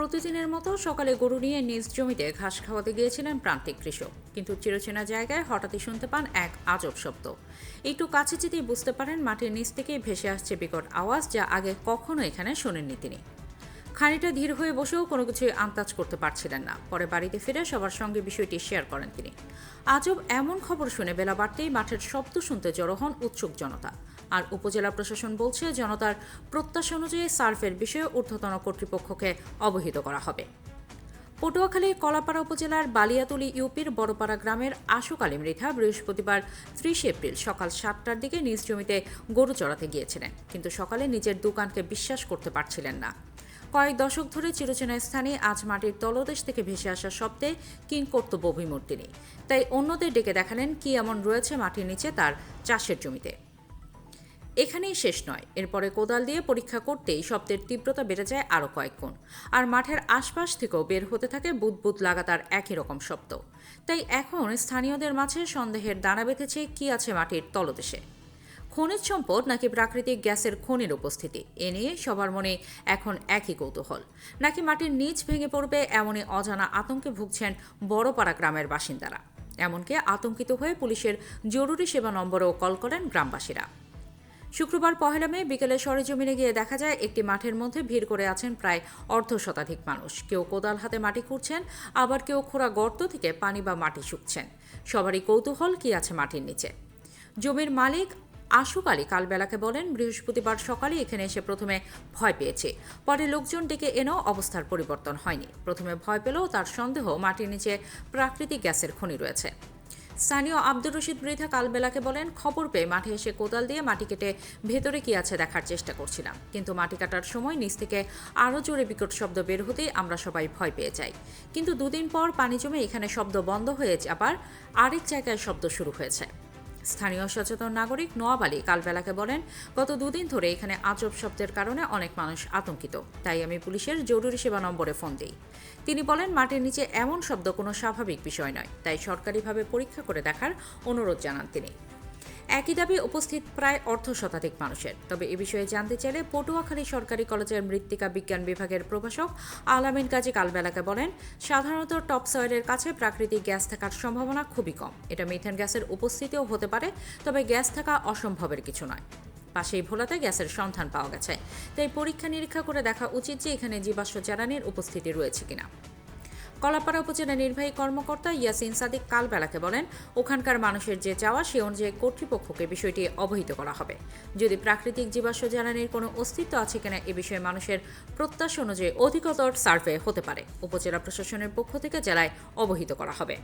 প্রতিদিনের মতো সকালে গরু নিয়ে নিজ জমিতে ঘাস খাওয়াতে গিয়েছিলেন প্রান্তিক কৃষক, কিন্তু চিরচেনা জায়গায় হঠাৎই শুনতে পান এক আজব শব্দ। একটু কাছে যেতেই বুঝতে পারেন মাটির নিচ থেকেই ভেসে আসছে বিকট আওয়াজ, যা আগে কখনো এখানে শোনেননি তিনি। খানিকটা ধীর হয়ে বসেও কোনো কিছুই আন্দাজ করতে পারছিলেন না। পরে বাড়িতে ফিরে সবার সঙ্গে বিষয়টি শেয়ার করেন তিনি। আজব এমন খবর শুনে বেলা বাড়তেই মাঠের শব্দ শুনতে জড়ো হন উৎসুক জনতা। আর উপজেলা প্রশাসন বলছে, জনতার প্রত্যাশা অনুযায়ী সার্ভের বিষয়ে ঊর্ধ্বতন কর্তৃপক্ষকে অবহিত করা হবে। পটুয়াখালীর কলাপাড়া উপজেলার বালিয়াতুলি ইউপির বড়পাড়া গ্রামের আশুক আলী মৃধা বৃহস্পতিবার ৩০ এপ্রিল সকাল ৭টার দিকে নিজ জমিতে গরু চড়াতে গিয়েছিলেন, কিন্তু সকালে নিজের দোকানকে বিশ্বাস করতে পারছিলেন না। কয়েক দশক ধরে চিরচেনা স্থানে আজ মাটির তলদেশ থেকে ভেসে আসা শব্দে কিংকর্তব্য অভিমুখ তিনি। তাই অন্যদের ডেকে দেখালেন কি এমন রয়েছে মাটির নিচে তার চাষের জমিতে। এখানেই শেষ নয়, এরপরে কোদাল দিয়ে পরীক্ষা করতেই শব্দের তীব্রতা বেড়ে যায় আরও কয়েক গুণ। আর মাঠের আশপাশ থেকেও বের হতে থাকে বুদবুদ লাগাতার একই রকম শব্দ। তাই এখন স্থানীয়দের মাঝে সন্দেহের দানা বেঁধেছে কি আছে মাটির তলদেশে। খনিজ সম্পদ নাকি প্রাকৃতিক গ্যাসের খনির উপস্থিতি, এ নিয়ে সবার মনে এখন একই কৌতূহল। নাকি মাটির নিচ ভেঙে পড়বে, এমনই অজানা আতঙ্কে ভুগছেন বড়পাড়া গ্রামের বাসিন্দারা। এমনকি আতঙ্কিত হয়ে পুলিশের জরুরি সেবা নম্বরেও কল করেন গ্রামবাসীরা। শুক্রবার ১ মে বিকেলে সরেজমিনে গিয়ে দেখা যায় একটি মাঠের মধ্যে ভিড় করে আছেন প্রায় অর্ধশতাধিক মানুষ। কেউ কোদাল হাতে মাটি খুঁড়ছেন, আবার কেউ খোঁড়া গর্ত থেকে পানি বা মাটি শুকছেন। সবারই কৌতূহল কি আছে মাটির নিচে। জমির মালিক আশুক আলী কালবেলাকে বলেন, বৃহস্পতিবার সকালে এখানে এসে প্রথমে ভয় পেয়েছে, পরে লোকজন ডেকে এনেও অবস্থার পরিবর্তন হয়নি। প্রথমে ভয় পেলেও তার সন্দেহ মাটির নিচে প্রাকৃতিক গ্যাসের খনি রয়েছে। স্থানীয় আব্দুর রশিদ মৃধা কালবেলাকে বলেন, খবর পেয়ে মাঠে এসে কোদাল দিয়ে মাটি কেটে ভেতরে কি আছে দেখার চেষ্টা করছিলাম, কিন্তু মাটি কাটার সময় নিচ থেকে আরও জোরে বিকট শব্দ বের হতেই আমরা সবাই ভয় পেয়ে যাই। কিন্তু দুদিন পর পানি জমে এখানে শব্দ বন্ধ হয়ে আবার আরেক জায়গায় শব্দ শুরু হয়েছে। স্থানীয় সচেতন নাগরিক নোয়াব আলী কালবেলাকে বলেন, গত দুদিন ধরে এখানে আজব শব্দের কারণে অনেক মানুষ আতঙ্কিত, তাই আমি পুলিশের জরুরি সেবা নম্বরে ফোন দিই। তিনি বলেন, মাটির নিচে এমন শব্দ কোনো স্বাভাবিক বিষয় নয়, তাই সরকারিভাবে পরীক্ষা করে দেখার অনুরোধ জানান তিনি। একই দাবি উপস্থিত প্রায় অর্ধশতাধিক মানুষের। তবে এ বিষয়ে জানতে চাইলে পটুয়াখালী সরকারি কলেজের মৃত্তিকা বিজ্ঞান বিভাগের প্রভাষক আলামিন কাজী কালবেলাকে বলেন, সাধারণত টপ সয়েলের কাছে প্রাকৃতিক গ্যাস থাকার সম্ভাবনা খুবই কম। এটা মিথেন গ্যাসের উপস্থিতিও হতে পারে, তবে গ্যাস থাকা অসম্ভবের কিছু নয়। পাশেই ভোলাতে গ্যাসের সন্ধান পাওয়া গেছে, তাই পরীক্ষা নিরীক্ষা করে দেখা উচিত যে এখানে জীবাশ্ম জ্বালানির উপস্থিতি রয়েছে কিনা। কলাপাড়া উপজেলা নির্বাহী কর্মকর্তা ইয়াসিন সাদিক কালবেলাকে বলেন, ওখানকার মানুষের যে চাওয়া সে অনুযায়ী কর্তৃপক্ষকে বিষয়টি অবহিত করা হবে। যদি প্রাকৃতিক জীবাশ্ম জ্বালানির কোনো অস্তিত্ব আছে কিনা এ বিষয়ে মানুষের প্রত্যাশা অনুযায়ী অধিকতর সার্ভে হতে পারে। উপজেলা প্রশাসনের পক্ষ থেকে জেলায় অবহিত করা হবে।